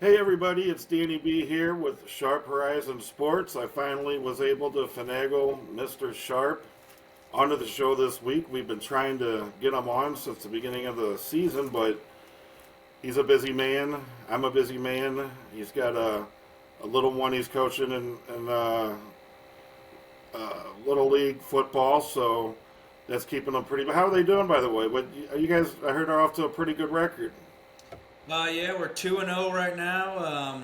Hey everybody, it's Danny B here with Sharp Horizon Sports. I finally was able to finagle Mr. Sharp onto the show this week. We've been trying to get him on since the beginning of the season, but he's a busy man. I'm a busy man. He's got a little one he's coaching in Little League football, so that's keeping him pretty. How are they doing, by the way? What you guys? I heard are off to a pretty good record. Yeah, we're 2-0 right now.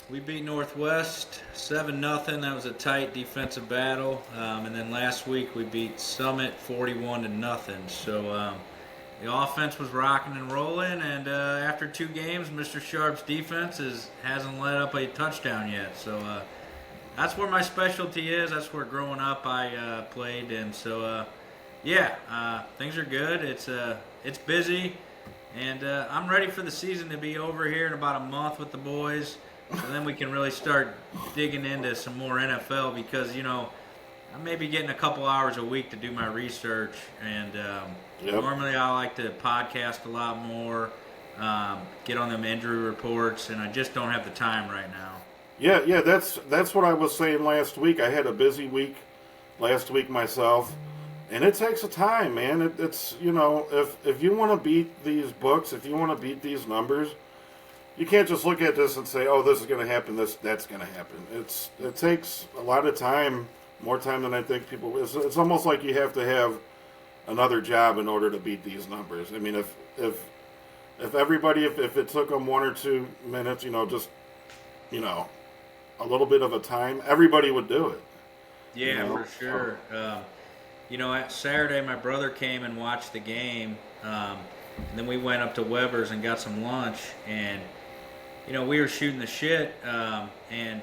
We beat Northwest 7-0. That was a tight defensive battle. And then last week we beat Summit 41-0. So the offense was rocking and rolling. And after two games, Mr. Sharp's defense hasn't let up a touchdown yet. So that's where my specialty is. That's where growing up I played. And so things are good. It's busy. And I'm ready for the season to be over here in about a month with the boys. And then we can really start digging into some more NFL because, I may be getting a couple hours a week to do my research. And Yep. normally I like to podcast a lot more, get on them injury reports, and I just don't have the time right now. Yeah. That's what I was saying last week. I had a busy week last week myself, and it takes a time, man. It's if you want to beat these books, if you want to beat these numbers, you can't just look at this and say, "Oh, this is going to happen. That's going to happen." It takes a lot of time, more time than I think people. It's almost like you have to have another job in order to beat these numbers. I mean, if everybody, if it took them 1 or 2 minutes, just you know a little bit of a time, everybody would do it. You Yeah, know. for sure. At Saturday, my brother came and watched the game. And then we went up to Weber's and got some lunch. And, we were shooting the shit. And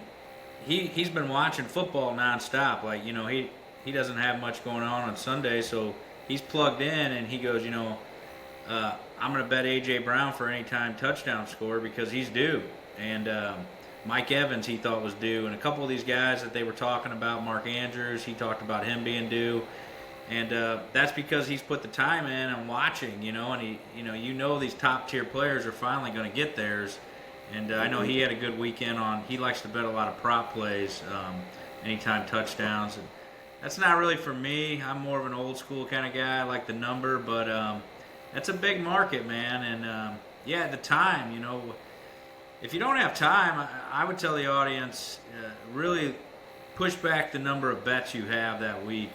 he's been watching football nonstop. Like, he doesn't have much going on Sunday. So he's plugged in and he goes, I'm going to bet A.J. Brown for any time touchdown score because he's due. And Mike Evans, he thought was due. And a couple of these guys that they were talking about, Mark Andrews, he talked about him being due. And that's because he's put the time in and watching, and these top tier players are finally going to get theirs. And I know he had a good weekend he likes to bet a lot of prop plays, anytime touchdowns. And that's not really for me. I'm more of an old school kind of guy. I like the number, but that's a big market, man. And at the time, if you don't have time, I would tell the audience really push back the number of bets you have that week.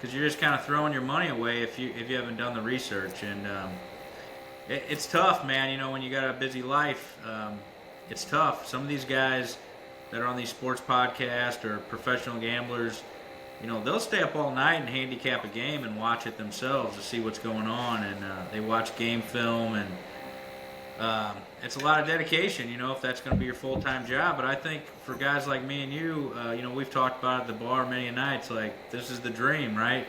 Because you're just kind of throwing your money away if you haven't done the research, and it's tough, man. When you got a busy life, it's tough. Some of these guys that are on these sports podcasts or professional gamblers, they'll stay up all night and handicap a game and watch it themselves to see what's going on, and they watch game film, and it's a lot of dedication, if that's going to be your full-time job. But I think for guys like me and you, we've talked about it at the bar many nights, like this is the dream, right?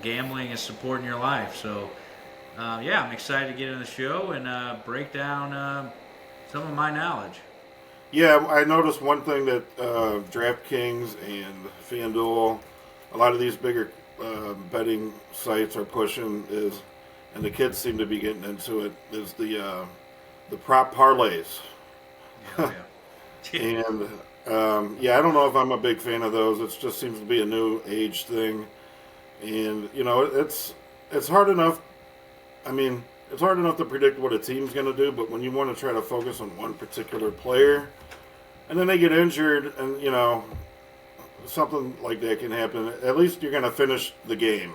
Gambling is supporting your life. So, I'm excited to get in the show and break down some of my knowledge. Yeah, I noticed one thing that DraftKings and FanDuel, a lot of these bigger betting sites are pushing is, and the kids seem to be getting into it, is the prop parlays. Yeah, yeah. And I don't know if I'm a big fan of those. It just seems to be a new age thing, and it's hard enough. I mean, it's hard enough to predict what a team's going to do, but when you want to try to focus on one particular player, and then they get injured, and something like that can happen. At least you're going to finish the game.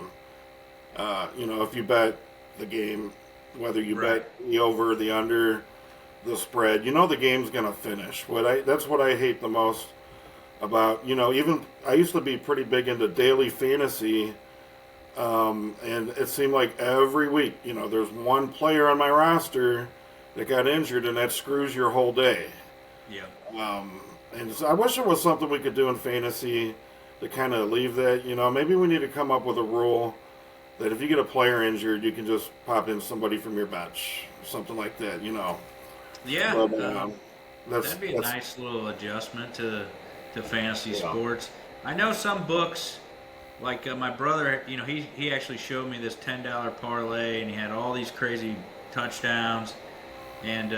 If you bet the game, whether you Right. bet the over, the under, the spread, the game's going to finish. That's what I hate the most about, even I used to be pretty big into daily fantasy, and it seemed like every week, there's one player on my roster that got injured, and that screws your whole day. Yeah. And so I wish there was something we could do in fantasy to kind of leave that. Maybe we need to come up with a rule that if you get a player injured, you can just pop in somebody from your bench, something like that. Yeah. But That'd be a that's nice little adjustment to fantasy yeah. sports. I know some books, like my brother, he actually showed me this $10 parlay, and he had all these crazy touchdowns. And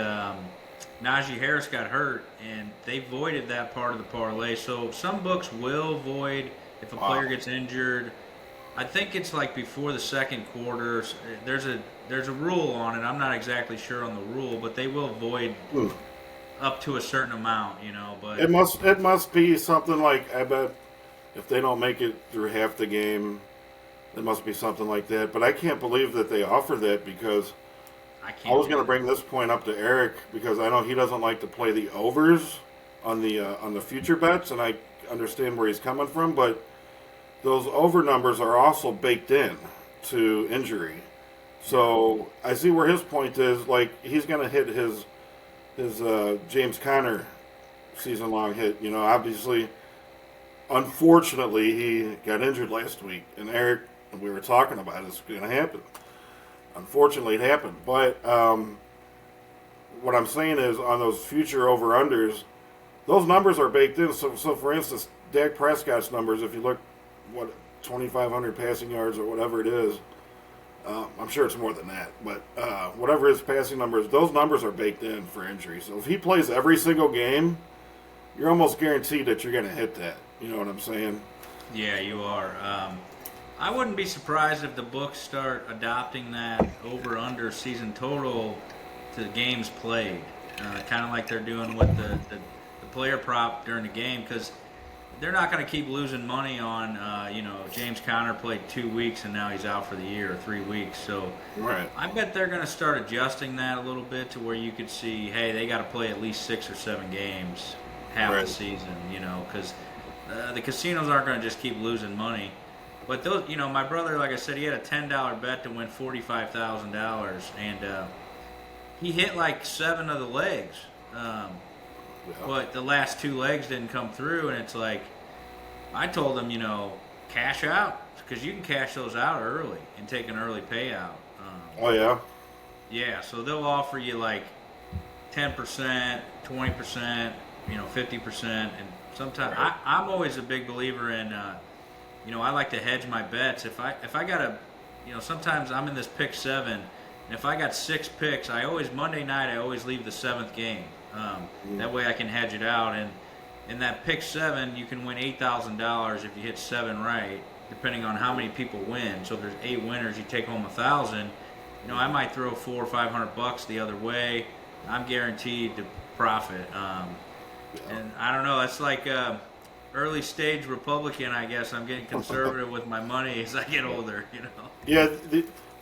Najee Harris got hurt, and they voided that part of the parlay. So some books will void if a Wow. player gets injured. I think it's like before the second quarter. There's a rule on it. I'm not exactly sure on the rule, but they will void Hmm. up to a certain amount, But It must be something like, I bet if they don't make it through half the game, it must be something like that. But I can't believe that they offer that, because I I can't was going to believe bring this point up to Eric, because I know he doesn't like to play the overs on the future bets, and I understand where he's coming from. But those over numbers are also baked in to injury, so I see where his point is. Like, he's going to hit his James Conner season long hit. Obviously, unfortunately, he got injured last week, and Eric, we were talking about it's going to happen. Unfortunately, it happened. But what I'm saying is, on those future over unders, those numbers are baked in. So for instance, Dak Prescott's numbers, if you look, 2,500 passing yards or whatever it is. I'm sure it's more than that, but whatever his passing numbers, those numbers are baked in for injury. So if he plays every single game, you're almost guaranteed that you're going to hit that. You know what I'm saying? Yeah, you are. I wouldn't be surprised if the books start adopting that over/under season total to games played, kind of like they're doing with the player prop during the game, because they're not going to keep losing money on, James Conner played 2 weeks and now he's out for the year, or 3 weeks. So Right. I bet they're going to start adjusting that a little bit to where you could see, hey, they got to play at least 6 or 7 games half Right. the season, because the casinos aren't going to just keep losing money. But those, my brother, like I said, he had a $10 bet to win $45,000, and he hit like 7 of the legs. Yeah. But the last 2 legs didn't come through, and it's like, I told him, cash out, because you can cash those out early and take an early payout. Oh yeah. Yeah, so they'll offer you like 10%, 20%, 50%, and sometimes Right. I'm always a big believer in, I like to hedge my bets. If I got sometimes I'm in this pick 7, and if I got 6 picks, Monday night I always leave the 7th game. That way I can hedge it out, and in that pick 7 you can win $8,000 if you hit 7 right, depending on how many people win. So if there's 8 winners, you take home 1,000. I might throw $400 or $500 the other way. I'm guaranteed to profit. And I don't know. It's like early stage Republican, I guess. I'm getting conservative with my money as I get older. Yeah.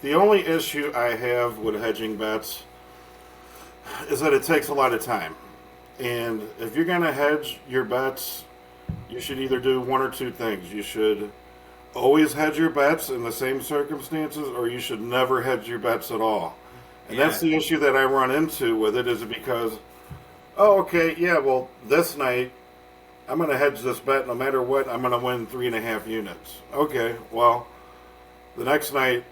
The only issue I have with hedging bets is that it takes a lot of time. And if you're going to hedge your bets, you should either do one or two things. You should always hedge your bets in the same circumstances, or you should never hedge your bets at all. And Yeah. that's the issue that I run into with it, is because, oh, okay, yeah, well, this night I'm going to hedge this bet no matter what. I'm going to win 3.5 units. Okay, well, the next night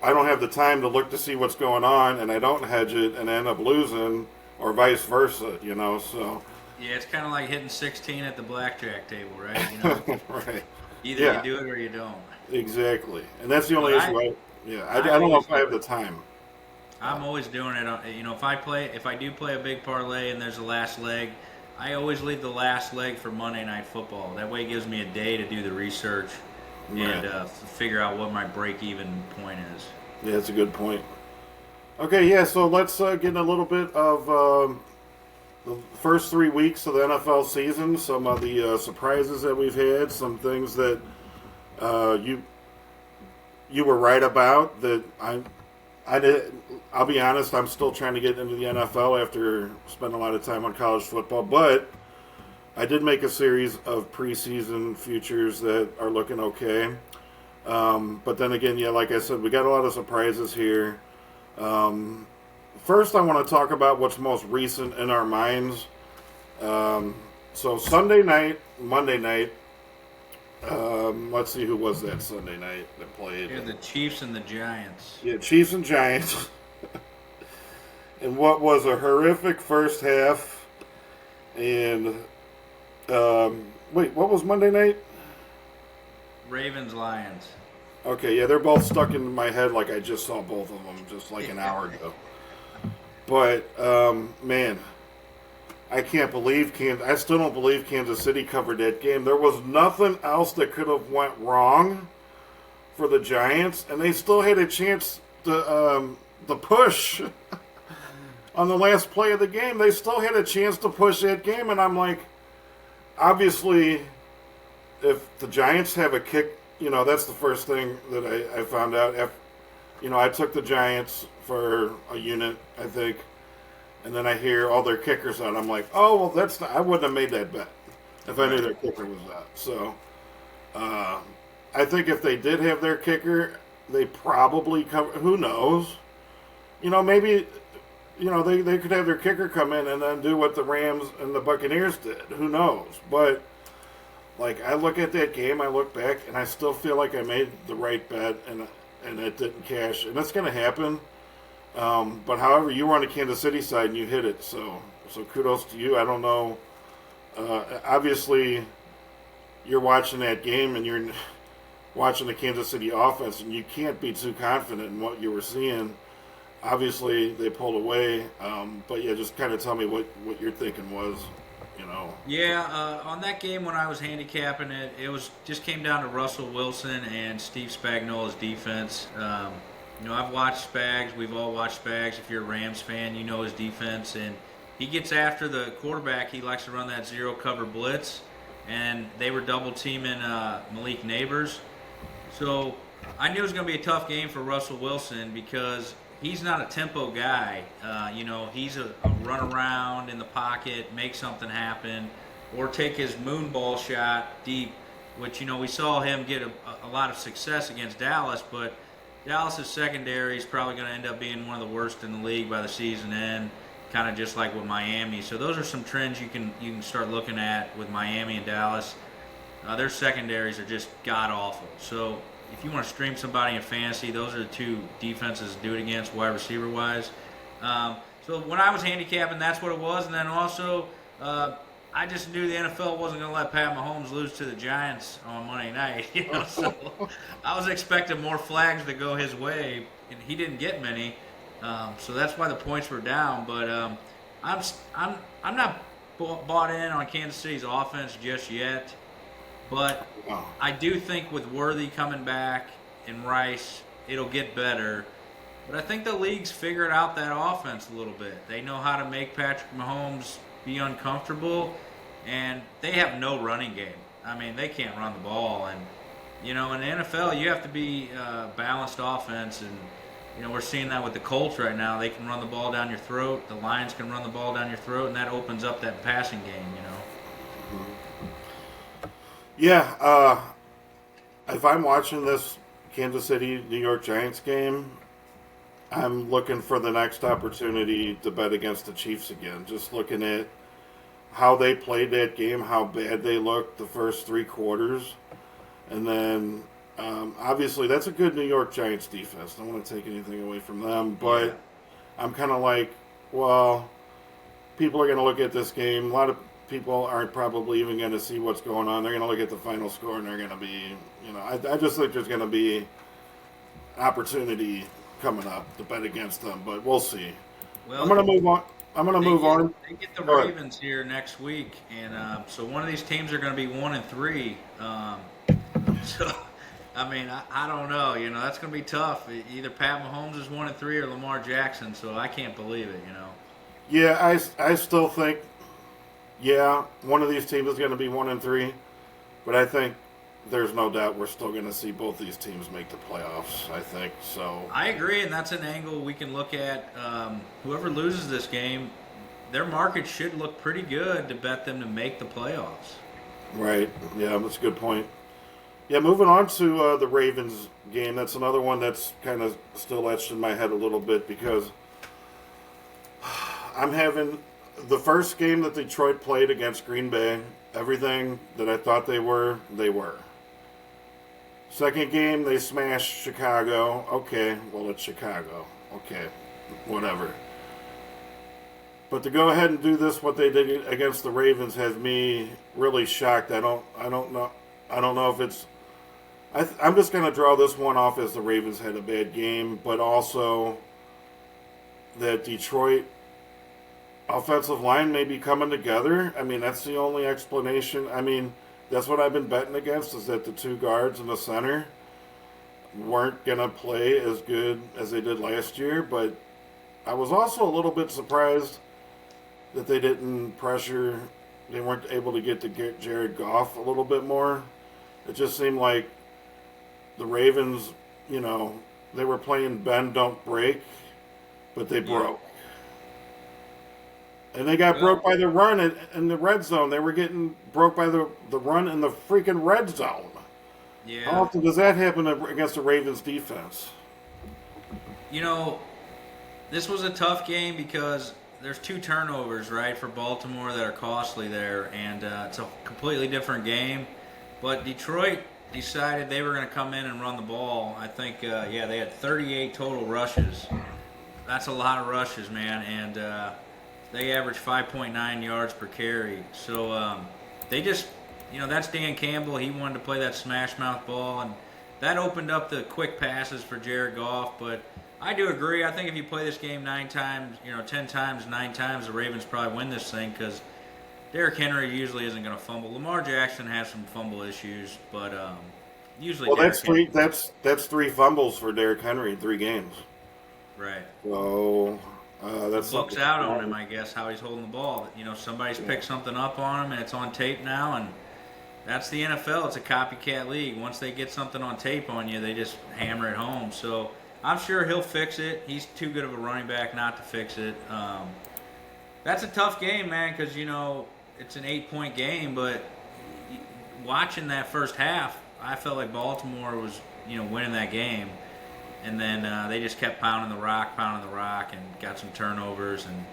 I don't have the time to look to see what's going on, and I don't hedge it and I end up losing, or vice versa, so. Yeah, it's kind of like hitting 16 at the blackjack table, right? Right. Either Yeah. you do it or you don't. Exactly. And that's the only But issue I I don't know always if I have do the time. I'm always doing it. If I do play a big parlay and there's a last leg, I always leave the last leg for Monday Night Football. That way it gives me a day to do the research and Right. figure out what my break-even point is. Yeah, that's a good point. Okay, yeah, so let's get in a little bit of the first 3 weeks of the NFL season, some of the surprises that we've had, some things that you were right about that I did. I'll be honest, I'm still trying to get into the NFL after spending a lot of time on college football, but I did make a series of preseason futures that are looking okay. But then again, yeah, like I said, we got a lot of surprises here. First, I want to talk about what's most recent in our minds. So Sunday night, Monday night. Let's see, who was that Sunday night that played? Yeah, the Chiefs and the Giants. Yeah, Chiefs and Giants. And what was a horrific first half. And wait, what was Monday night? Ravens, Lions. Okay, yeah, they're both stuck in my head like I just saw both of them just like an hour ago. But man, I can't believe I still don't believe Kansas City covered that game. There was nothing else that could have went wrong for the Giants, and they still had a chance to push on the last play of the game. They still had a chance to push that game, and I'm like, obviously, if the Giants have a kick, that's the first thing that I found out. I took the Giants for a unit, I think, and then I hear all their kickers out. I'm like, oh, well, that's not, I wouldn't have made that bet if I knew their kicker was out. So I think if they did have their kicker, they probably cover. Who knows? Maybe they could have their kicker come in and then do what the Rams and the Buccaneers did. Who knows? But like I look at that game, I look back, and I still feel like I made the right bet, and it didn't cash, and that's going to happen. But however, you were on the Kansas City side and you hit it, so kudos to you. I don't know. Obviously, you're watching that game and you're watching the Kansas City offense, and you can't be too confident in what you were seeing. Obviously, they pulled away, but yeah, just kind of tell me what your thinking was. Yeah, on that game when I was handicapping it, just came down to Russell Wilson and Steve Spagnuolo's defense. I've watched Spags. We've all watched Spags. If you're a Rams fan, you know his defense, and he gets after the quarterback. He likes to run that zero cover blitz, and they were double teaming Malik Neighbors. So I knew it was going to be a tough game for Russell Wilson because he's not a tempo guy. He's a run around in the pocket, make something happen, or take his moon ball shot deep, which, we saw him get a lot of success against Dallas, but Dallas' secondary is probably going to end up being one of the worst in the league by the season end, kind of just like with Miami. So those are some trends you can start looking at with Miami and Dallas. Their secondaries are just god-awful. So if you want to stream somebody in fantasy, those are the two defenses to do it against, wide receiver-wise. So when I was handicapping, that's what it was. And then also, I just knew the NFL wasn't going to let Pat Mahomes lose to the Giants on Monday night. So I was expecting more flags to go his way, and he didn't get many. So that's why the points were down. But I'm not bought in on Kansas City's offense just yet. But I do think with Worthy coming back and Rice, it'll get better. But I think the league's figured out that offense a little bit. They know how to make Patrick Mahomes be uncomfortable, and they have no running game. I mean, they can't run the ball. And, in the NFL, you have to be balanced offense. And, we're seeing that with the Colts right now. They can run the ball down your throat. The Lions can run the ball down your throat, and that opens up that passing game, Yeah, if I'm watching this Kansas City New York Giants game, I'm looking for the next opportunity to bet against the Chiefs again. Just looking at how they played that game, how bad they looked the first three quarters. And then, obviously, that's a good New York Giants defense. I don't want to take anything away from them. But I'm kind of like, well, people are going to look at this game. A lot of people aren't probably even going to see what's going on. They're going to look at the final score, and they're going to be, I just think there's going to be opportunity coming up to bet against them, but we'll see. Well, I'm going to move on. They get the Ravens here next week, and so one of these teams are going to be 1-3. So, I mean, I don't know. That's going to be tough. Either Pat Mahomes is 1-3 or Lamar Jackson. So I can't believe it. Yeah, I still think. Yeah, one of these teams is going to be 1-3, but I think there's no doubt we're still going to see both these teams make the playoffs. I think so. I agree, and that's an angle we can look at. Whoever loses this game, their market should look pretty good to bet them to make the playoffs. Right. Yeah, that's a good point. Yeah, moving on to the Ravens game. That's another one that's kind of still etched in my head a little bit because I'm having the first game that Detroit played against Green Bay, everything that I thought they were, they were. Second game, they smashed Chicago. Okay, well, it's Chicago. Okay, whatever. But to go ahead and do this, what they did against the Ravens, has me really shocked. I don't know if it's. I'm just going to draw this one off as the Ravens had a bad game, but also that Detroit offensive line may be coming together. I mean, that's the only explanation. I mean, that's what I've been betting against, is that the two guards in the center weren't going to play as good as they did last year. But I was also a little bit surprised that they didn't pressure, they weren't able to get Jared Goff a little bit more. It just seemed like the Ravens, they were playing bend, don't break, but they broke. And they got broke by the run in the red zone. They were getting broke by the run in the freaking red zone. Yeah. How often does that happen against the Ravens defense? This was a tough game because there's 2 turnovers, right, for Baltimore that are costly there, and it's a completely different game. But Detroit decided they were going to come in and run the ball. I think, they had 38 total rushes. That's a lot of rushes, man, and they averaged 5.9 yards per carry. So they just, that's Dan Campbell. He wanted to play that smash mouth ball, and that opened up the quick passes for Jared Goff. But I do agree. I think if you play this game 9 times, 10 times, 9 times, the Ravens probably win this thing because Derrick Henry usually isn't going to fumble. Lamar Jackson has some fumble issues, but usually. Well, that's 3 fumbles for Derrick Henry in 3 games. Right. So that's looks out on him, I guess, how he's holding the ball. Somebody's picked something up on him, and it's on tape now, and that's the NFL. It's a copycat league. Once they get something on tape on you, they just hammer it home. So I'm sure he'll fix it. He's too good of a running back not to fix it. That's a tough game, man, because, it's an 8-point game, but watching that first half, I felt like Baltimore was, winning that game. And then they just kept pounding the rock, and got some turnovers. And,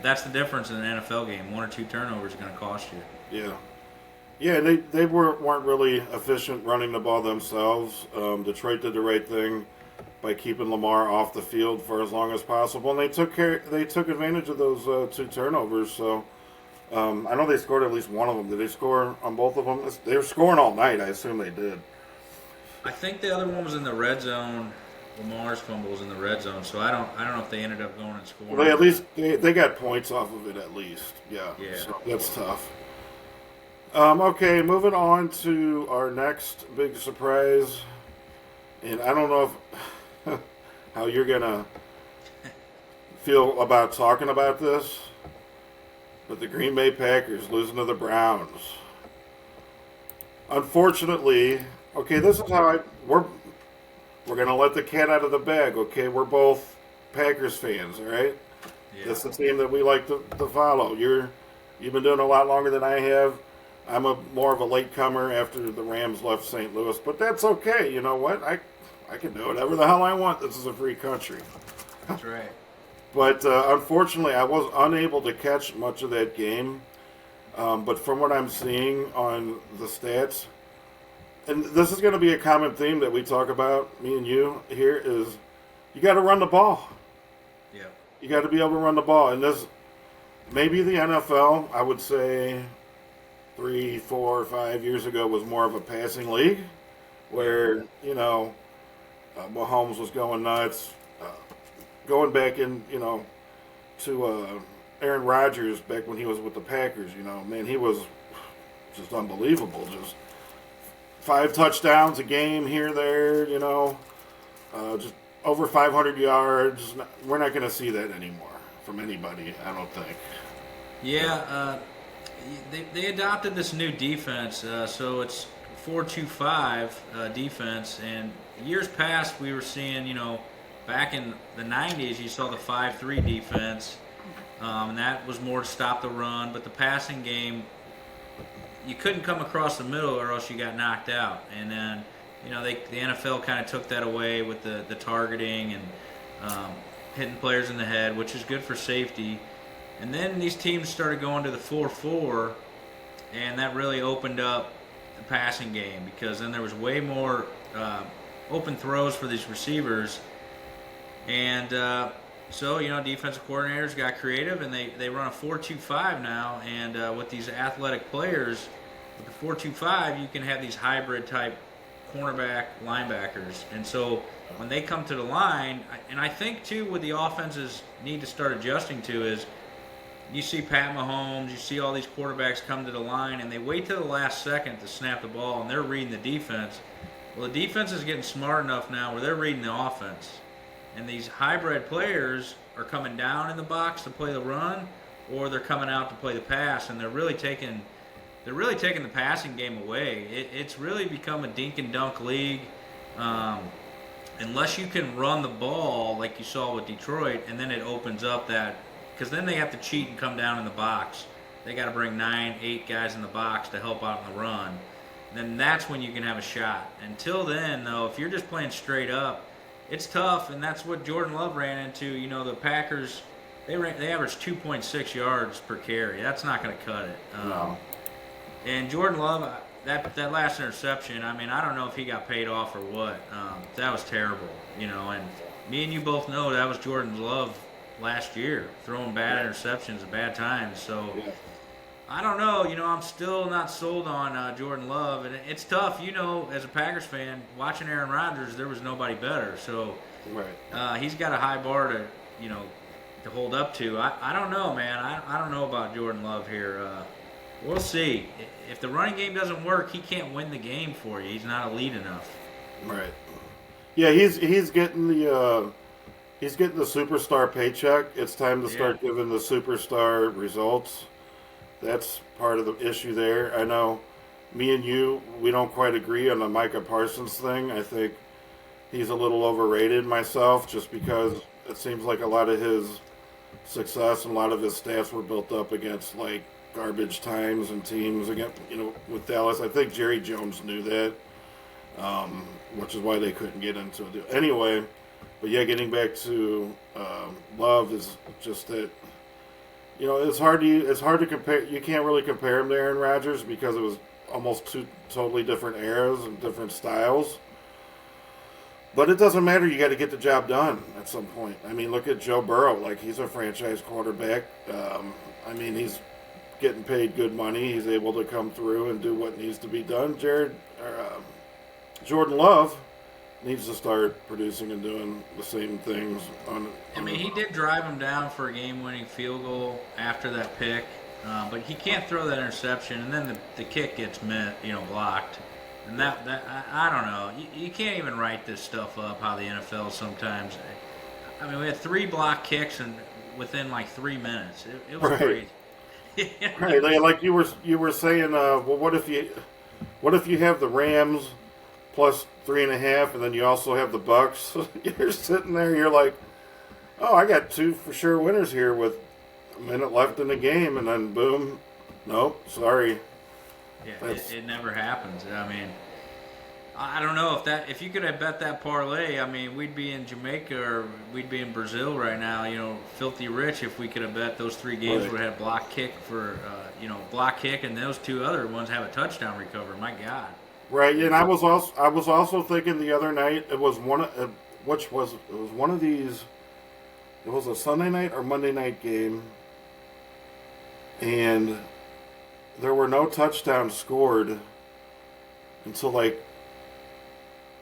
that's the difference in an NFL game. 1 or 2 turnovers is going to cost you. Yeah. Yeah, they weren't really efficient running the ball themselves. Detroit did the right thing by keeping Lamar off the field for as long as possible. And they took advantage of those 2 turnovers. So I know they scored at least one of them. Did they score on both of them? They were scoring all night. I assume they did. I think the other one was in the red zone. Lamar's fumble was in the red zone, so I don't know if they ended up going and scoring. Well, at least they got points off of it at least. Yeah. So that's tough. Okay, moving on to our next big surprise, and I don't know if how you're gonna feel about talking about this, but the Green Bay Packers losing to the Browns. Unfortunately, okay, this is how we're going to let the cat out of the bag, okay? We're both Packers fans, all right? Yeah. That's the team that we like to follow. You've been doing a lot longer than I have. I'm more of a latecomer after the Rams left St. Louis, but that's okay. You know what? I can do whatever the hell I want. This is a free country. That's right. But unfortunately, I was unable to catch much of that game. But from what I'm seeing on the stats, and this is going to be a common theme that we talk about, me and you here, is you got to run the ball. Yeah. You got to be able to run the ball. And this, maybe the NFL, I would say 3, 4, 5 years ago was more of a passing league where, Mahomes was going nuts. Going back in, to Aaron Rodgers back when he was with the Packers, man, he was just unbelievable. Just 5 touchdowns a game here, there, just over 500 yards. We're not going to see that anymore from anybody, I don't think. Yeah, they adopted this new defense, so it's 4-2-5 defense. And years past, we were seeing, back in the 90s, you saw the 5-3 defense, and that was more to stop the run. But the passing game, you couldn't come across the middle or else you got knocked out. And then, the NFL kind of took that away with the targeting and hitting players in the head, which is good for safety. And then these teams started going to the 4-4, and that really opened up the passing game because then there was way more open throws for these receivers. And so, defensive coordinators got creative, and they run a 4-2-5 now. And with these athletic players, with the 4-2-5, you can have these hybrid-type cornerback linebackers. And so when they come to the line, and I think, too, what the offenses need to start adjusting to is You see Pat Mahomes, you see all these quarterbacks come to the line, and they wait till the last second to snap the ball, and they're reading the defense. Well, the defense is getting smart enough now where they're reading the offense. And these hybrid players are coming down in the box to play the run, or they're coming out to play the pass, and they're really taking the passing game away. It's really become a dink and dunk league. Unless you can run the ball like you saw with Detroit, and then it opens up that, because then they have to cheat and come down in the box. They got to bring 9, 8 guys in the box to help out in the run. Then that's when you can have a shot. Until then, though, if you're just playing straight up, it's tough, and that's what Jordan Love ran into. You know, the Packers, they averaged 2.6 yards per carry. That's not going to cut it. No. And Jordan Love, that last interception, I mean, I don't know if he got paid off or what. That was terrible, you know. And me and you both know that was Jordan Love last year, throwing bad interceptions at bad times. So I don't know. You know, I'm still not sold on Jordan Love, and it's tough. You know, as a Packers fan, watching Aaron Rodgers, there was nobody better. So he's got a high bar to, you know, to hold up to. I don't know, man. I don't know about Jordan Love here. We'll see. If the running game doesn't work, he can't win the game for you. He's not elite enough. Right. Yeah, he's getting the superstar paycheck. It's time to start giving the superstar results. That's part of the issue there. I know me and you, we don't quite agree on the Micah Parsons thing. I think he's a little overrated myself, just because it seems like a lot of his success and a lot of his stats were built up against like garbage times and teams against, you know, with Dallas. I think Jerry Jones knew that, which is why they couldn't get into it. Anyway, but yeah, getting back to Love is just that, you know, it's hard to compare. You can't really compare him to Aaron Rodgers because it was almost two totally different eras and different styles. But it doesn't matter. You got to get the job done at some point. I mean, look at Joe Burrow. Like, he's a franchise quarterback. I mean, he's getting paid good money. He's able to come through and do what needs to be done. Jordan Love needs to start producing and doing the same things. I mean, he did drive him down for a game-winning field goal after that pick, but he can't throw that interception, and then the kick gets blocked. And that I don't know. You can't even write this stuff up. How the NFL sometimes. I mean, we had 3 block kicks and within like 3 minutes. It was crazy. Right, like you were saying. Well, what if you have the Rams plus 3.5, and then you also have the Bucks? You're sitting there, you're like, oh, I got 2 for sure winners here with a minute left in the game, and then boom, nope, sorry. Yeah, it never happens. I mean, I don't know if you could have bet that parlay. I mean, we'd be in Jamaica or we'd be in Brazil right now. You know, filthy rich if we could have bet those 3 games would have block kick for block kick, and those 2 other ones have a touchdown recover. My God. Right, and I was also thinking the other night it was one of these. It was a Sunday night or Monday night game, and there were no touchdowns scored until like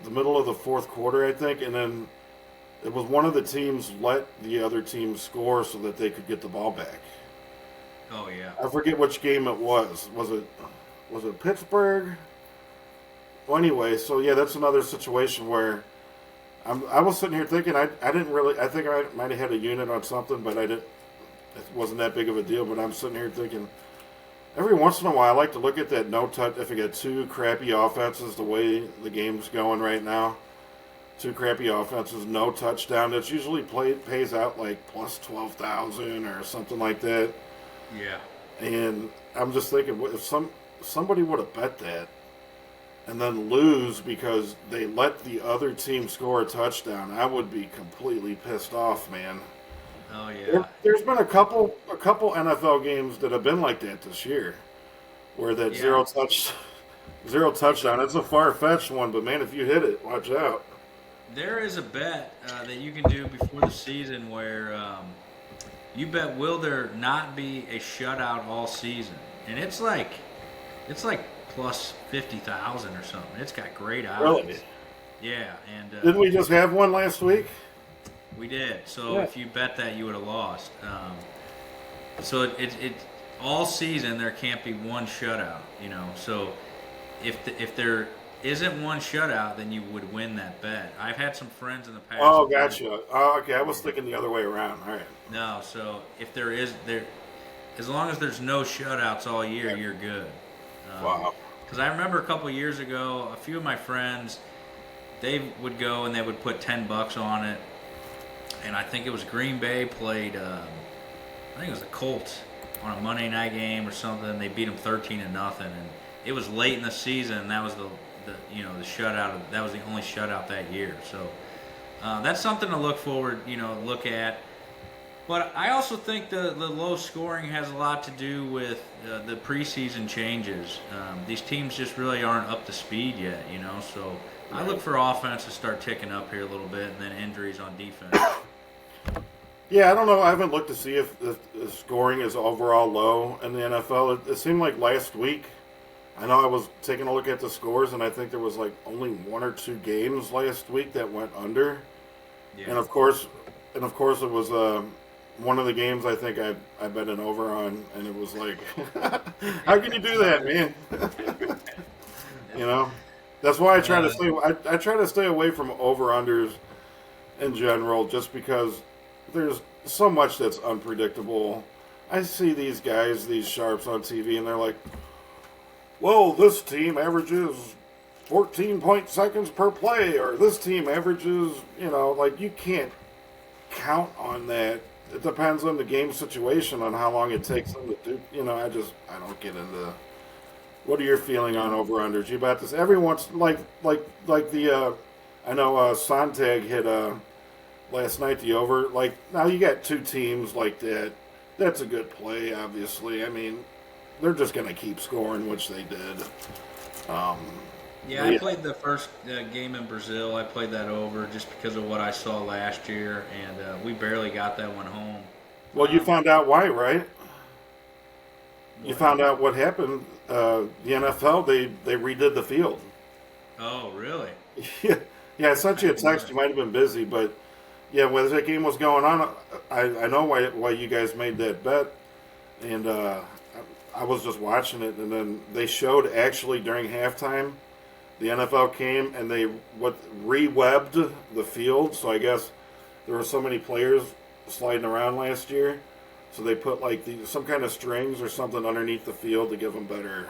the middle of the 4th quarter, I think, and then it was one of the teams let the other team score so that they could get the ball back. Oh yeah. I forget which game it was. Was it Pittsburgh? Well, anyway, so yeah, that's another situation where I was sitting here thinking I didn't really. I think I might have had a unit on something, but I didn't. It wasn't that big of a deal. But I'm sitting here thinking, every once in a while, I like to look at that no touch. If you get 2 crappy offenses, the way the game's going right now, 2 crappy offenses, no touchdown. That's usually pays out like plus 12,000 or something like that. Yeah. And I'm just thinking, if somebody would have bet that, and then lose because they let the other team score a touchdown, I would be completely pissed off, man. Oh yeah. There's been a couple NFL games that have been like that this year, where that zero touchdown. It's a far-fetched one, but man, if you hit it, watch out. There is a bet that you can do before the season where you bet will there not be a shutout all season, and it's like plus 50,000 or something. It's got great odds. Really? Yeah, and didn't we just have one last week? We did. So if you bet that, you would have lost. So it all season there can't be one shutout. So if there isn't one shutout, then you would win that bet. I've had some friends in the past. Oh, gotcha. Oh, okay. I was thinking the other way around. All right. No, so if there, as long as there's no shutouts all year, you're good. Wow. Because I remember a couple years ago, a few of my friends, they would go and they would put $10 on it, and I think it was Green Bay played. I think it was the Colts on a Monday night game or something. They beat them 13-0, and it was late in the season. And that was the shutout. That was the only shutout that year. So that's something to look forward. Look at. But I also think the low scoring has a lot to do with the preseason changes. These teams just really aren't up to speed yet. So I look for offense to start ticking up here a little bit, and then injuries on defense. Yeah, I don't know. I haven't looked to see if the scoring is overall low in the NFL. It seemed like last week. I know I was taking a look at the scores, and I think there was like only 1 or 2 games last week that went under. Yeah. And of course, it was one of the games I think I bet an over on, and it was like, how can you do that, man? That's why I try to stay. I try to stay away from over unders in general, just because there's so much that's unpredictable. I see these guys, these sharps on TV, and they're like, well, this team averages 14 seconds per play, or this team averages, like you can't count on that. It depends on the game situation, on how long it takes them to do. I don't get into. What are your feeling on over unders? You bet this every once like the I know Sontag hit last night the over. Like now you got 2 teams like that. That's a good play, obviously. I mean, they're just going to keep scoring, which they did. I played the first game in Brazil. I played that over just because of what I saw last year, and we barely got that one home. Well, you found out why, right? You found out what happened. The NFL, they redid the field. Oh, really? Yeah. I sent you a text. You might have been busy, but yeah, when that game was going on, I know why you guys made that bet, and I was just watching it, and then they showed actually during halftime, the NFL came and they re-webbed the field. So I guess there were so many players sliding around last year. So they put like some kind of strings or something underneath the field to give them better.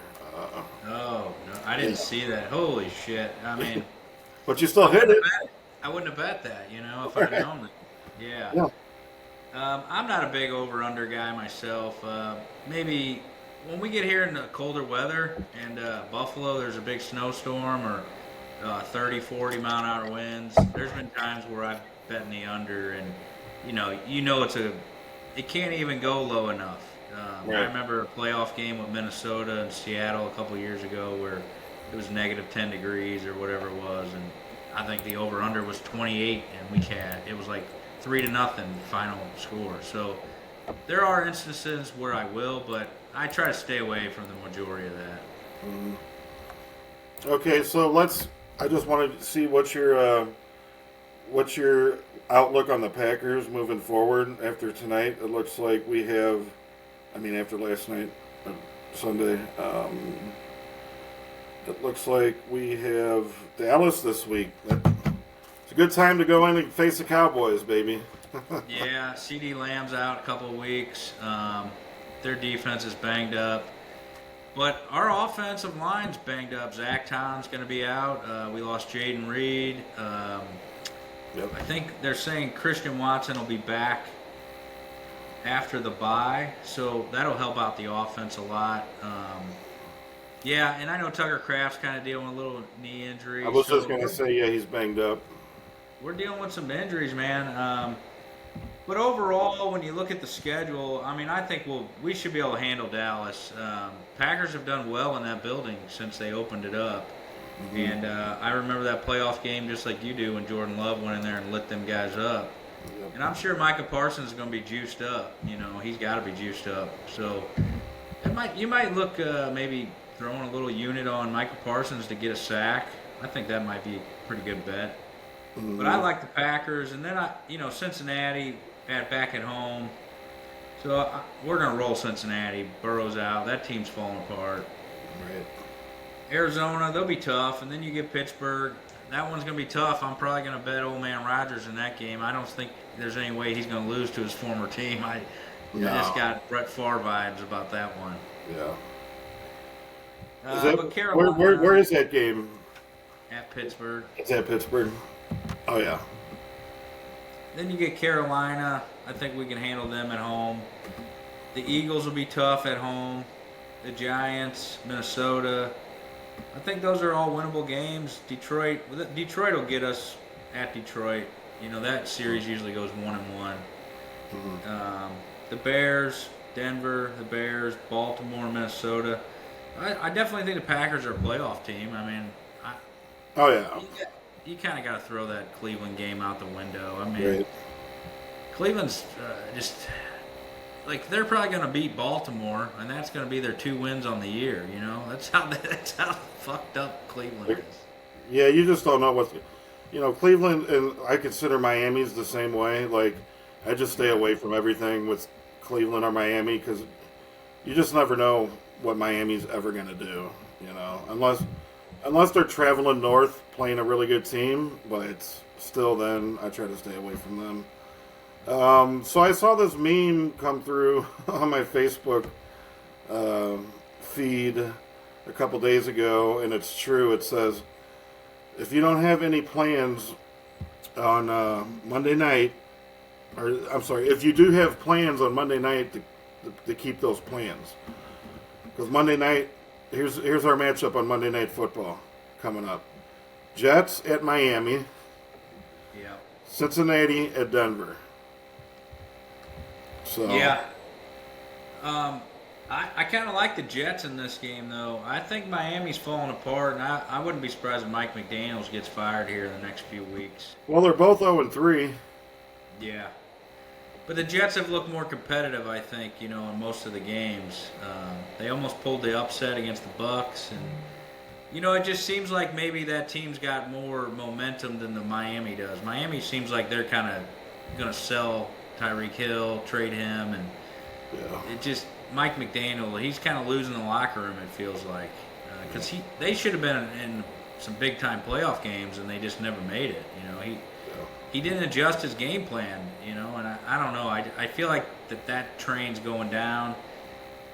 No, I didn't see that. Holy shit! I mean, but you still hit it. I wouldn't have bet that, if I'd known it. Yeah. I'm not a big over/under guy myself. Maybe when we get here in the colder weather and Buffalo, there's a big snowstorm or 30, 40 mile an hour winds. There's been times where I've bet in the under, and it can't even go low enough. Right. I remember a playoff game with Minnesota and Seattle a couple years ago where it was negative 10 degrees or whatever it was, and I think the over/under was 28, and it was like 3-0 final score. So there are instances where I will, but I try to stay away from the majority of that. Mm-hmm. Okay, so I just wanted to see what's your outlook on the Packers moving forward after tonight. It looks like we have, after last night, Sunday. It looks like we have Dallas this week. It's a good time to go in and face the Cowboys, baby. Yeah, CD Lamb's out a couple of weeks. Their defense is banged up. But our offensive line's banged up. Zach Tom's going to be out. We lost Jaden Reed. Yep. I think they're saying Christian Watson will be back after the bye, so that'll help out the offense a lot. And I know Tucker Kraft's kind of dealing with a little knee injury. I was just going to say, yeah, he's banged up. We're dealing with some injuries, man. But overall, when you look at the schedule, I think we should be able to handle Dallas. Packers have done well in that building since they opened it up. Mm-hmm. And I remember that playoff game just like you do when Jordan Love went in there and lit them guys up. Yep. And I'm sure Micah Parsons is going to be juiced up. He's got to be juiced up. So you might look maybe throwing a little unit on Micah Parsons to get a sack. I think that might be a pretty good bet. Mm-hmm. But I like the Packers. And then Cincinnati back at home. So we're gonna roll Cincinnati. Burrow's out. That team's falling apart. Right. Arizona, they'll be tough, and then you get Pittsburgh. That one's gonna be tough. I'm probably gonna bet old man Rodgers in that game. I don't think there's any way he's gonna lose to his former team. I just No. got Brett Favre vibes about that one. Yeah. But Where Carolina is that game? at Pittsburgh. It's at Pittsburgh. Oh yeah. Then you get Carolina. I think we can handle them at home. The Eagles will be tough at home. The Giants, Minnesota. I think those are all winnable games. Detroit will get us at Detroit. You know that series usually goes 1-1. The Bears, Denver, the Bears, Baltimore, Minnesota. I definitely think the Packers are a playoff team. I mean, Oh yeah. you kind of got to throw that Cleveland game out the window. I mean, Right. Cleveland's just like they're probably going to beat Baltimore, and that's going to be their 2 wins on the year. You know, that's how fucked up Cleveland is. Yeah, you just don't know what's. Cleveland, and I consider Miami's the same way. Like, I just stay away from everything with Cleveland or Miami because you just never know what Miami's ever going to do. Unless they're traveling north playing a really good team, but still, then I try to stay away from them. So I saw this meme come through on my Facebook feed a couple days ago, and it's true. It says, if you don't have any plans on Monday night, or I'm sorry, if you do have plans on Monday night to keep those plans, because Monday night, here's our matchup on Monday Night Football coming up: Jets at Miami, Yeah. Cincinnati at Denver. So Yeah. I kind of like the Jets in this game, though. I think Miami's falling apart, and I wouldn't be surprised if Mike McDaniels gets fired here in the next few weeks. Well, they're both 0-3. Yeah. But the Jets have looked more competitive, I think, in most of the games. They almost pulled the upset against the Bucks, and it just seems like maybe that team's got more momentum than the Miami does. Miami seems like they're kind of going to sell Tyreek Hill, trade him, and Yeah. it just Mike McDaniel, he's kind of losing the locker room. It feels like because they should have been in some big time playoff games, and they just never made it. He didn't adjust his game plan, and I don't know. I feel like that train's going down,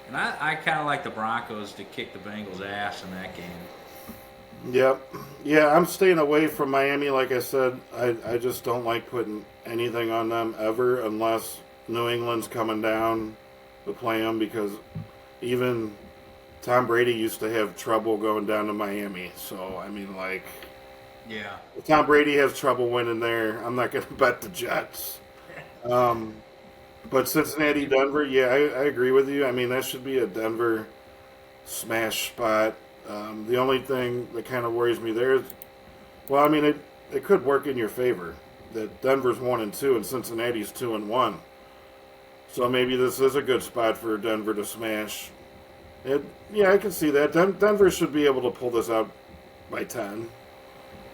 and I kind of like the Broncos to kick the Bengals' ass in that game. Yep. Yeah, I'm staying away from Miami. Like I said, I just don't like putting anything on them ever unless New England's coming down to play them, because even Tom Brady used to have trouble going down to Miami. So, I mean, like, Yeah. if Tom Brady has trouble winning there, I'm not going to bet the Jets. But Cincinnati, Denver, yeah, I agree with you. I mean, that should be a Denver smash spot. The only thing that kind of worries me there is, well, I mean, it could work in your favor that Denver's 1-2 and Cincinnati's 2-1. So maybe this is a good spot for Denver to smash. Yeah, I can see that. Denver should be able to pull this out by 10.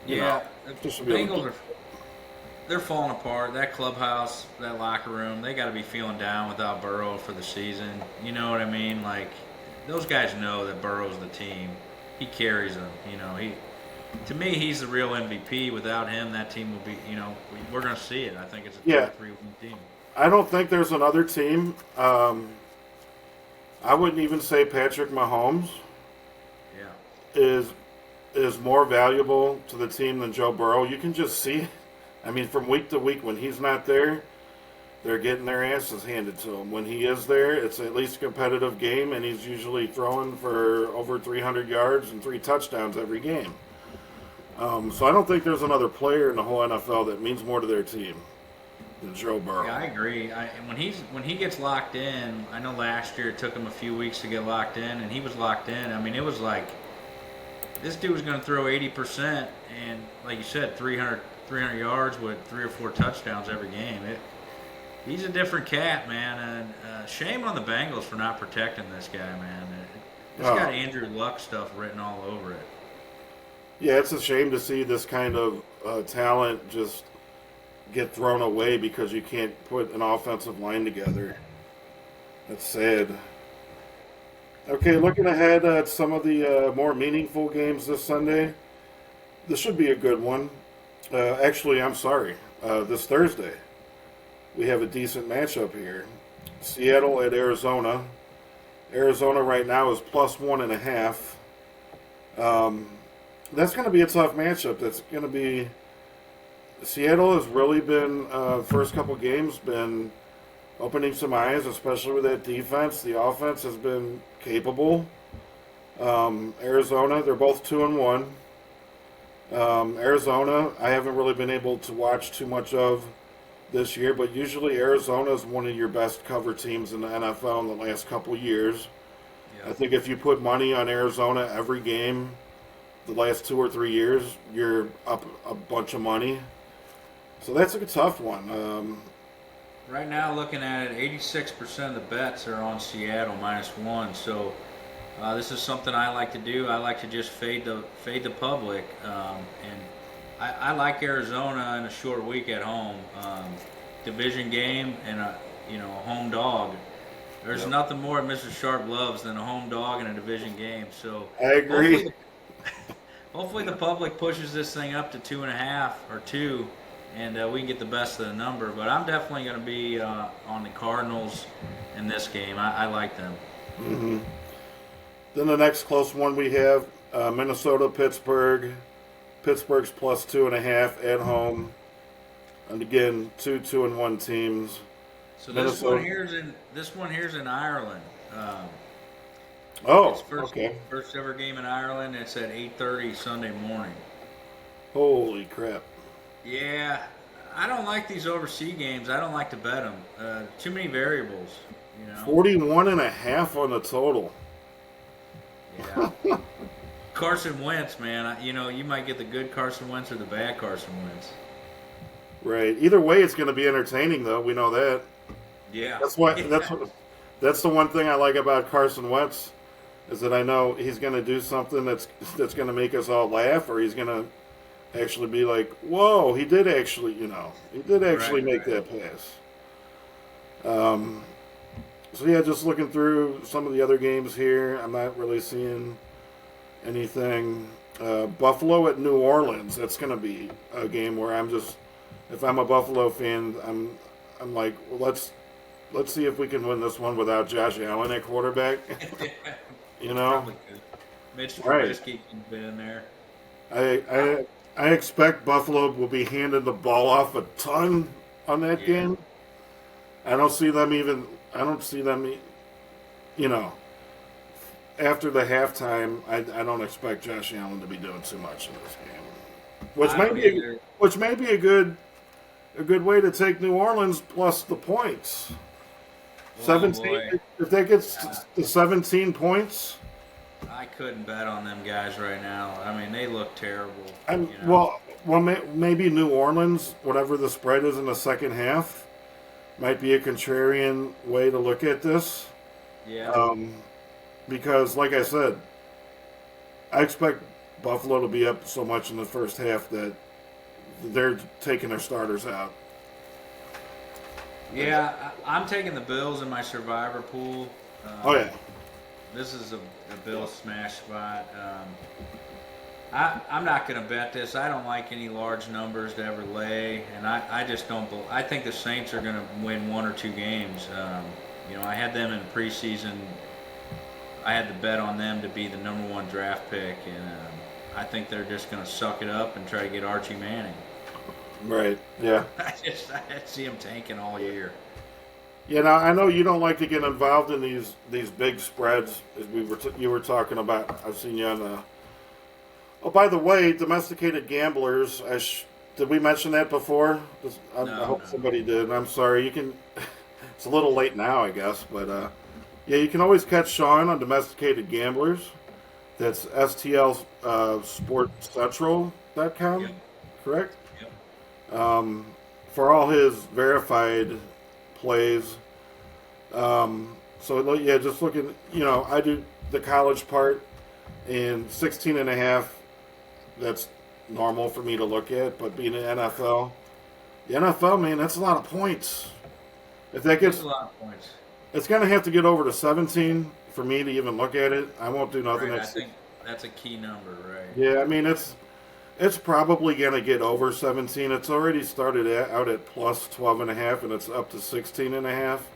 Yeah. Just The to be able Bengals they're falling apart. That clubhouse, that locker room, they got to be feeling down without Burrow for the season. You know what I mean? Like, those guys know that Burrow's the team. He carries them. To me, he's the real MVP. Without him, that team will be. We're going to see it. I think it's a 3-win team. I don't think there's another team. I wouldn't even say Patrick Mahomes Yeah. is more valuable to the team than Joe Burrow. You can just see. I mean, from week to week, when he's not there, they're getting their asses handed to them. When he is there, it's at least a competitive game, and he's usually throwing for over 300 yards and 3 touchdowns every game. So I don't think there's another player in the whole NFL that means more to their team than Joe Burrow. Yeah, I agree. And when he gets locked in, I know last year it took him a few weeks to get locked in, and he was locked in. I mean, it was like this dude was going to throw 80%, and like you said, 300 yards with 3 or 4 touchdowns every game. He's a different cat, man. And shame on the Bengals for not protecting this guy, man. It's got Andrew Luck stuff written all over it. Yeah, it's a shame to see this kind of talent just get thrown away because you can't put an offensive line together. It's sad. Okay, looking ahead at some of the more meaningful games this Sunday. This should be a good one. Actually, I'm sorry. This Thursday, we have a decent matchup here. Seattle at Arizona. Arizona right now is +1.5. That's going to be a tough matchup. That's going to be. Seattle has really been first couple games been opening some eyes, especially with that defense. The offense has been capable. Arizona, they're both 2-1. Arizona, I haven't really been able to watch too much of this year, but usually Arizona is one of your best cover teams in the NFL in the last couple years. Yeah. I think if you put money on Arizona every game the last 2 or 3 years, you're up a bunch of money. So that's a tough one. Right now, looking at it, 86% of the bets are on Seattle -1. So this is something I like to do. I like to just fade the public, and I like Arizona in a short week at home. Division game and a home dog. There's Yep. nothing more Mr. Sharp loves than a home dog in a division game. So I agree. hopefully the public pushes this thing up to 2.5 or 2, and we can get the best of the number. But I'm definitely going to be on the Cardinals in this game. I like them. Hmm. Then the next close one we have Minnesota, Pittsburgh. Pittsburgh's +2.5 at home, and again 2-1 teams. So Minnesota. this one here's in Ireland. Oh, It's okay. first ever game in Ireland. It's at 8:30 Sunday morning. Holy crap! Yeah, I don't like these overseas games. I don't like to bet them. Too many variables, 41.5 on the total. Yeah. Carson Wentz, man. You might get the good Carson Wentz or the bad Carson Wentz. Right. Either way, it's going to be entertaining, though. We know that. Yeah. That's why. Yeah. That's the one thing I like about Carson Wentz is that I know he's going to do something that's going to make us all laugh, or he's going to actually be like, "Whoa, he did actually make Right. that pass." So yeah, just looking through some of the other games here, I'm not really seeing anything. Buffalo at New Orleans. That's going to be a game where if I'm a Buffalo fan, I'm like, well, let's see if we can win this one without Josh Allen at quarterback. Probably could. Mitch Right. Trubisky can fit in there. I expect Buffalo will be handing the ball off a ton on that Yeah. game. I don't see them. After the halftime, I don't expect Josh Allen to be doing too much in this game, which I may don't be either. a good way to take New Orleans plus the points. Oh, 17. boy. If that gets to 17 points, I couldn't bet on them guys right now. I mean, they look terrible. I'm maybe New Orleans, whatever the spread is in the second half, might be a contrarian way to look at this. Yeah. Because, like I said, I expect Buffalo to be up so much in the first half that they're taking their starters out. Yeah, I'm taking the Bills in my survivor pool. Oh yeah, This is a Bills smash spot. I'm not going to bet this. I don't like any large numbers to ever lay, and I just don't. I think the Saints are going to win 1 or 2 games. I had them in preseason. I had the bet on them to be the #1 draft pick, and I think they're just going to suck it up and try to get Archie Manning. right. Yeah. I see them tanking all year. Yeah. Now I know you don't like to get involved in these big spreads. As you were talking about. I've seen you on the. Oh, by the way, domesticated gamblers. Did we mention that before? I hope No. somebody did. I'm sorry. You can. It's a little late now, I guess, but yeah, you can always catch Sean on domesticated gamblers. That's STLsportcentral.com, Yep. correct? Yep. For all his verified plays. So yeah, just looking. I do the college part, and 16.5. That's normal for me to look at, but being an NFL, the NFL, man, that's a lot of points. If that There's gets a lot of points. it's gonna have to get over to 17 for me to even look at it. I won't do nothing. Right, I think that's a key number, right? Yeah, I mean it's probably gonna get over 17. It's already started out at plus 12 and a half, and it's up to 16 and a half.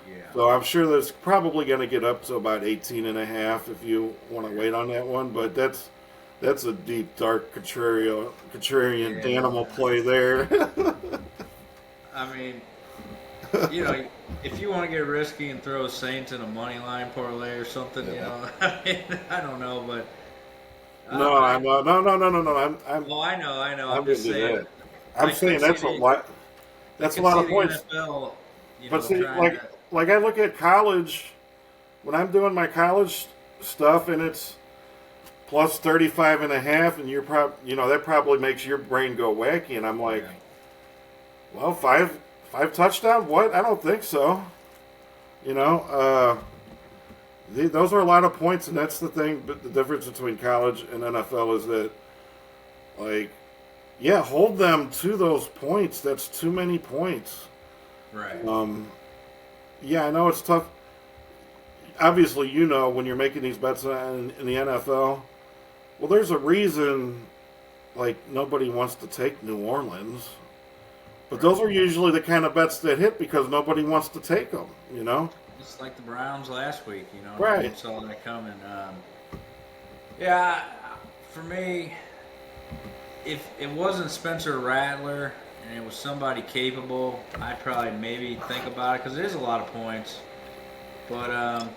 Yeah. So I'm sure that's probably going to get up to about 18 and a half if you want to wait on that one. But that's a deep, dark contrarian Danimal play there. I mean, you know, if you want to get risky and throw Saints in a money line parlay or something, you know, I mean, I don't know, but No, I'm no. well, I know. I'm I'm just into saying. that. I'm saying that's a lot. That's a lot of points. NFL, But see, trying to, like I look at college when I'm doing my college stuff, and it's plus 35 and a half, and that probably makes your brain go wacky, and I'm like, well, five touchdowns? What? I don't think so. Those are a lot of points, and that's the thing. But the difference between college and NFL is that, like, yeah, hold them to those points. That's too many points. right. Yeah, I know it's tough. Obviously, when you're making these bets in the NFL, well, there's a reason, like, nobody wants to take New Orleans. But those are usually the kind of bets that hit because nobody wants to take them, Just like the Browns last week, Right. No one saw that coming. Yeah, for me, if it wasn't Spencer Rattler and it was somebody capable, I'd probably maybe think about it because it is a lot of points. But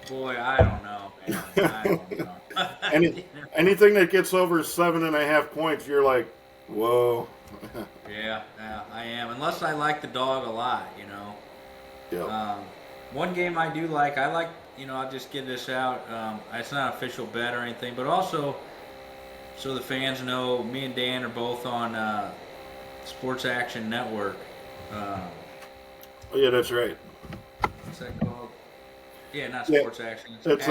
boy, I don't know, man. I don't know. Anything that gets over 7.5 points, you're like, whoa. Yeah, I am. Unless I like the dog a lot, Yeah. One game I do like, I'll just get this out. It's not an official bet or anything, but also so the fans know, me and Dan are both on Sports Action Network. Oh, yeah, that's right. What's that called? Yeah, not Sports Action. It's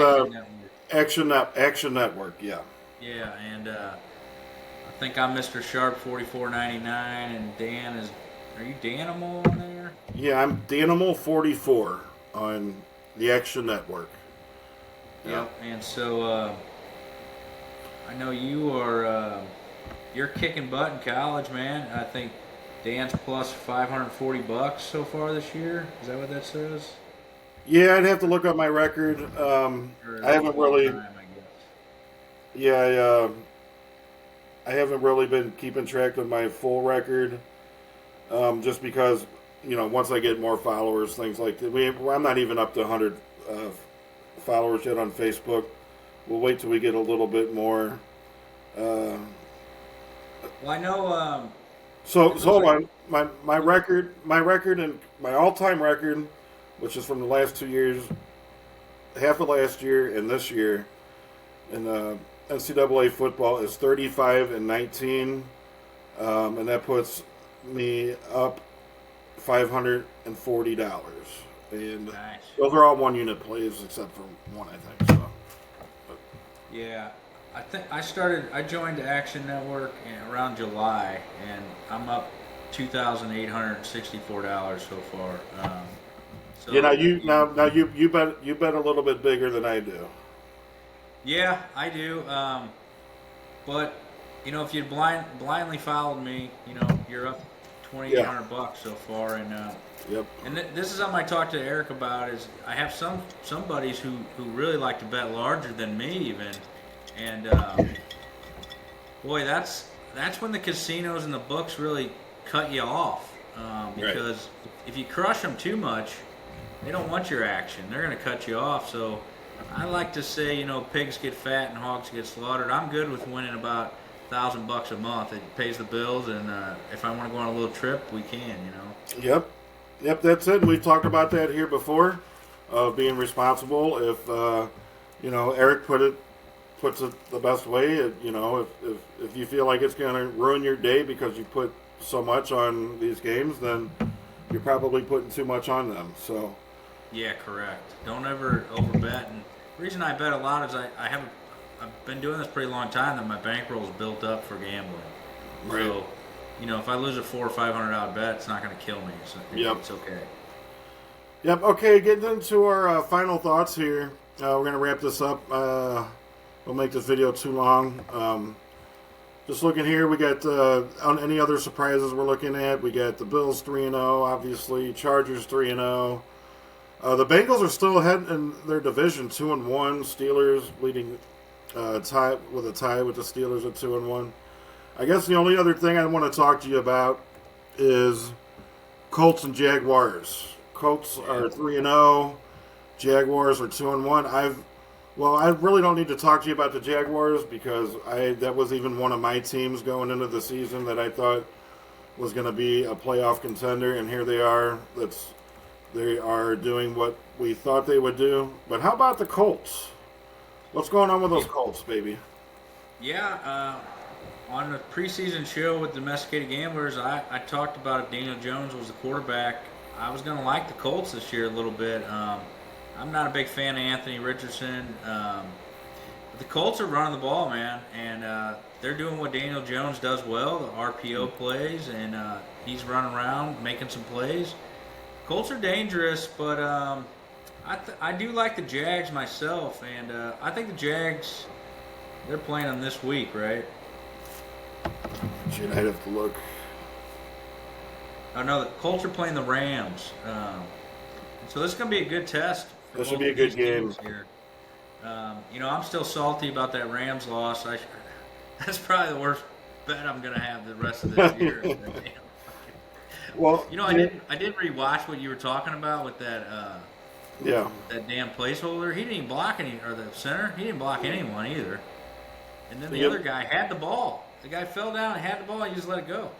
Action Network. Action Network, yeah. Yeah, and I think I'm Mr. Sharp 44.99, and Dan is. Are you Danimal on there? Yeah, I'm Danimal 44 on the Action Network. Yep. And so I know you are. You're kicking butt in college, man. I think Dan's plus $540 so far this year. Is that what that says? Yeah, I'd have to look up my record. I haven't really. Time, I guess. Yeah, I haven't really been keeping track of my full record, just because once I get more followers, things like that. I'm not even up to 100 followers yet on Facebook. We'll wait till we get a little bit more. Well, I know. So hold on. My record and my all-time record, which is from the last 2 years, half of last year and this year, in NCAA football is 35-19, and that puts me up $540, and Nice. those are all one-unit plays except for one, I think. So, Yeah, I joined the Action Network around July, and I'm up $2,864 so far. So now you bet a little bit bigger than I do. Yeah, I do. But if you blindly followed me, you're up $2,800 so far, and Yep. And this is something I talked to Eric about. Is I have some buddies who really like to bet larger than me even, and boy, that's when the casinos and the books really cut you off, because if you crush them too much, they don't want your action. They're going to cut you off. So I like to say, pigs get fat and hogs get slaughtered. I'm good with winning about $1,000 a month. It pays the bills, and if I want to go on a little trip, we can. Yep, that's it. We've talked about that here before, of being responsible. If Eric puts it the best way. If you feel like it's going to ruin your day because you put so much on these games, then you're probably putting too much on them. So. Yeah, correct. Don't ever overbet. And the reason I bet a lot is I've been doing this a pretty long time. That my bankroll is built up for gambling. Right. So. If I lose a $400 or $500 bet, it's not going to kill me. It's okay. Yep. Okay. Getting into our final thoughts here. We're gonna wrap this up. Don't make this video too long. Just looking here, we got on any other surprises we're looking at. We got the Bills 3-0, obviously. Chargers 3-0. The Bengals are still ahead in their division, 2-1. Steelers leading tie with the Steelers at 2-1. I guess the only other thing I want to talk to you about is Colts and Jaguars. Colts are 3-0. Jaguars are 2-1. I really don't need to talk to you about the Jaguars because that was even one of my teams going into the season that I thought was going to be a playoff contender, and here they are. They are doing what we thought they would do. But how about the Colts? What's going on with those Colts, baby? Yeah, on the preseason show with Domesticated Gamblers, I talked about if Daniel Jones was the quarterback, I was going to like the Colts this year a little bit. I'm not a big fan of Anthony Richardson. But the Colts are running the ball, man, and they're doing what Daniel Jones does well, the RPO plays, and he's running around making some plays. Colts are dangerous, but I do like the Jags myself, and I think the Jags, they're playing them this week, right? Shit, I'd have to look. Oh, no, the Colts are playing the Rams. So this is going to be a good test. This should be a good game. Here. I'm still salty about that Rams loss. That's probably the worst bet I'm going to have the rest of this year. Well, I did rewatch what you were talking about with that that damn placeholder. He didn't even block or the center. He didn't block anyone either. And then the other guy had the ball. The guy fell down and had the ball. He just let it go.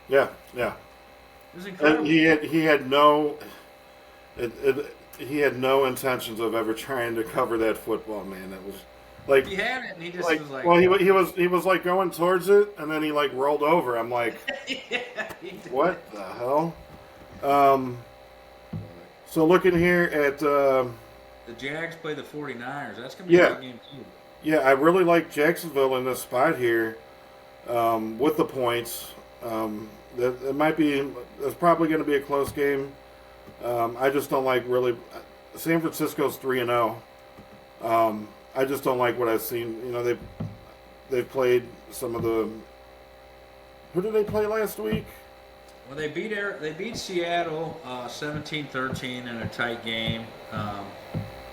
Yeah. It was incredible. He had no intentions of ever trying to cover that football, man. It was like he had it, and he just was like. Well, he was like going towards it, and then he like rolled over. I'm like, yeah, what the hell? So looking here at the Jags play the 49ers. That's gonna be a big game too. Yeah, I really like Jacksonville in this spot here with the points. It might be. It's probably going to be a close game. I just don't like really. San Francisco's 3-0. I just don't like what I've seen. They've played some of the. Who did they play last week? Well, they beat Seattle 17-13 in a tight game.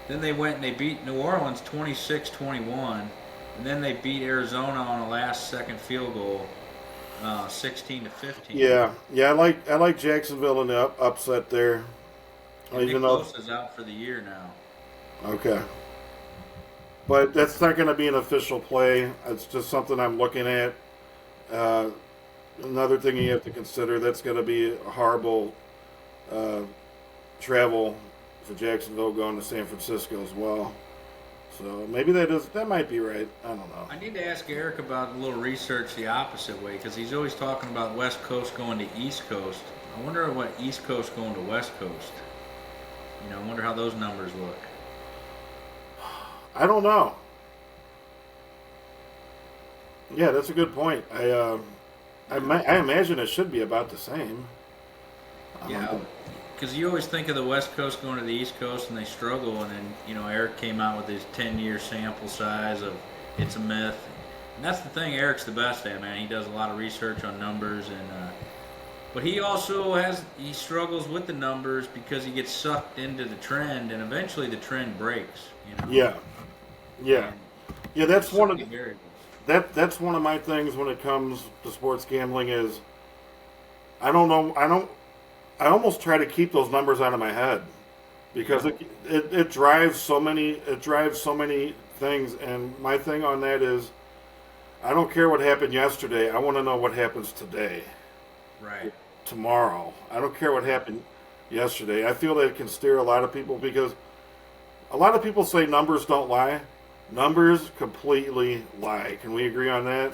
Then they went and they beat New Orleans 26-21, and then they beat Arizona on a last-second field goal, 16-15. Yeah. I like Jacksonville in the upset there. And Nick Bosa is out for the year now. Okay. But that's not going to be an official play. It's just something I'm looking at. Another thing you have to consider, that's going to be a horrible travel for Jacksonville going to San Francisco as well. So maybe that might be right. I don't know. I need to ask Eric about a little research the opposite way, because he's always talking about West Coast going to East Coast. I wonder what East Coast going to West Coast. I wonder how those numbers look. I don't know. Yeah, that's a good point. I imagine it should be about the same. Yeah, because you always think of the West Coast going to the East Coast and they struggle, and then Eric came out with his 10-year sample size of it's a myth. And that's the thing Eric's the best at, man. He does a lot of research on numbers, but he also he struggles with the numbers because he gets sucked into the trend, and eventually the trend breaks. Yeah. That's one of variables. That's one of my things when it comes to sports gambling is I don't know. I almost try to keep those numbers out of my head because it drives so many things, and my thing on that is I don't care what happened yesterday. I want to know what happens today. Right. Tomorrow. I don't care what happened yesterday. I feel that it can steer a lot of people because a lot of people say numbers don't lie. Numbers completely lie. Can we agree on that?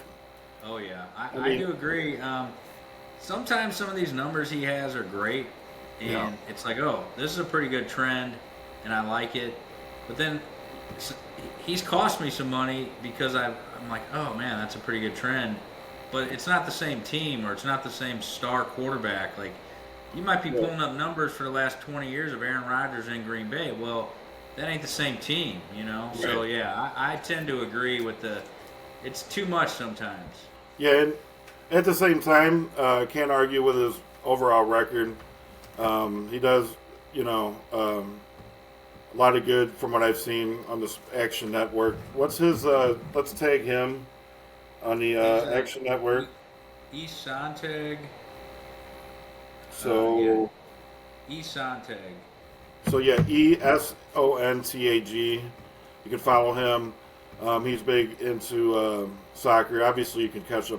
Oh, yeah. I do agree. Sometimes some of these numbers he has are great, and it's like, oh, this is a pretty good trend, and I like it. But then he's cost me some money because I'm like, oh, man, that's a pretty good trend. But it's not the same team, or it's not the same star quarterback. Like, You might be pulling up numbers for the last 20 years of Aaron Rodgers in Green Bay. Well, that ain't the same team, you know. Right. So yeah, I tend to agree with the. It's too much sometimes. Yeah, and at the same time, can't argue with his overall record. He does, you know, a lot of good from what I've seen on this Action Network. What's his? Let's tag him on the He's Action Network. East Sontag. So, East Sontag. so yeah, ESONTAG. You can follow him. He's big into soccer. Obviously, you can catch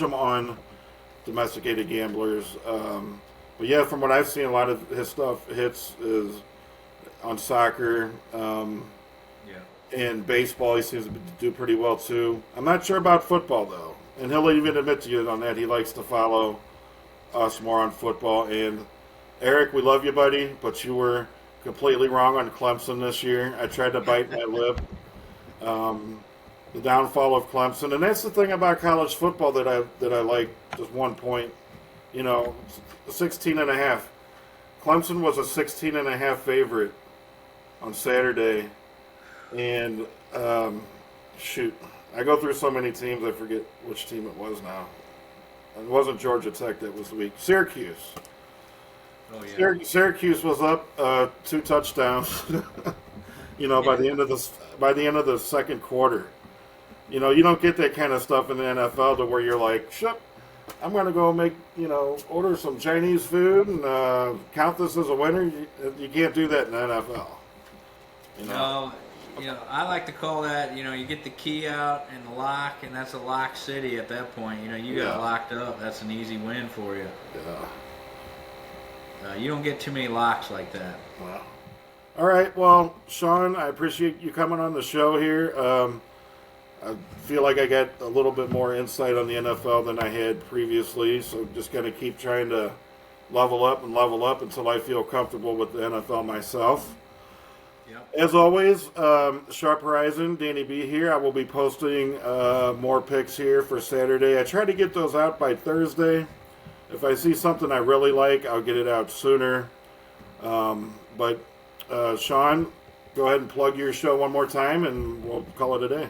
him on domesticated gamblers. But yeah, from what I've seen, a lot of his stuff hits is on soccer. And baseball, he seems to do pretty well too. I'm not sure about football though, and he'll even admit to you on that. He likes to follow us more on football. And Eric, we love you, buddy, but you were completely wrong on Clemson this year. I tried to bite my lip. The downfall of Clemson, and that's the thing about college football that I like. Just one point, 16.5. Clemson was a 16.5 favorite on Saturday, and shoot, I go through so many teams I forget which team it was now. It wasn't Georgia Tech that was weak. Syracuse. Oh yeah. Syracuse was up 2 touchdowns. By the end of the second quarter. You don't get that kind of stuff in the NFL to where you're like, shit, I'm going to go order some Chinese food and count this as a winner. You can't do that in the NFL. No, I like to call that, you get the key out and the lock, and that's a lock city at that point. You got locked up. That's an easy win for you. Yeah. You don't get too many locks like that. Wow. All right. Well, Sean, I appreciate you coming on the show here. I feel like I got a little bit more insight on the NFL than I had previously, so just going to keep trying to level up until I feel comfortable with the NFL myself. Yep. As always, Sharp Horizon, Danny B here. I will be posting more picks here for Saturday. I try to get those out by Thursday. If I see something I really like, I'll get it out sooner. But Sean, go ahead and plug your show one more time, and we'll call it a day.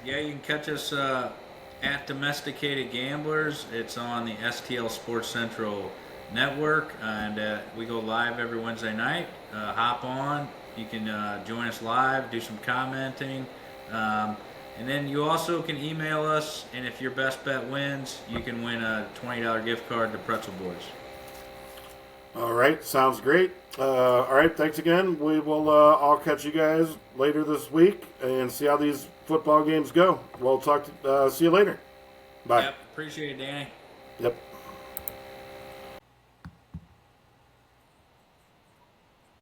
Yeah, you can catch us at Domesticated Gamblers. It's on the STL Sports Central network, and we go live every Wednesday night. Hop on. You can join us live, do some commenting. And then you also can email us, and if your best bet wins, you can win a $20 gift card to Pretzel Boys. All right, sounds great. All right, thanks again. We will all catch you guys later this week and see how these football games go. We'll see you later. Bye. Yep, appreciate it, Danny. Yep.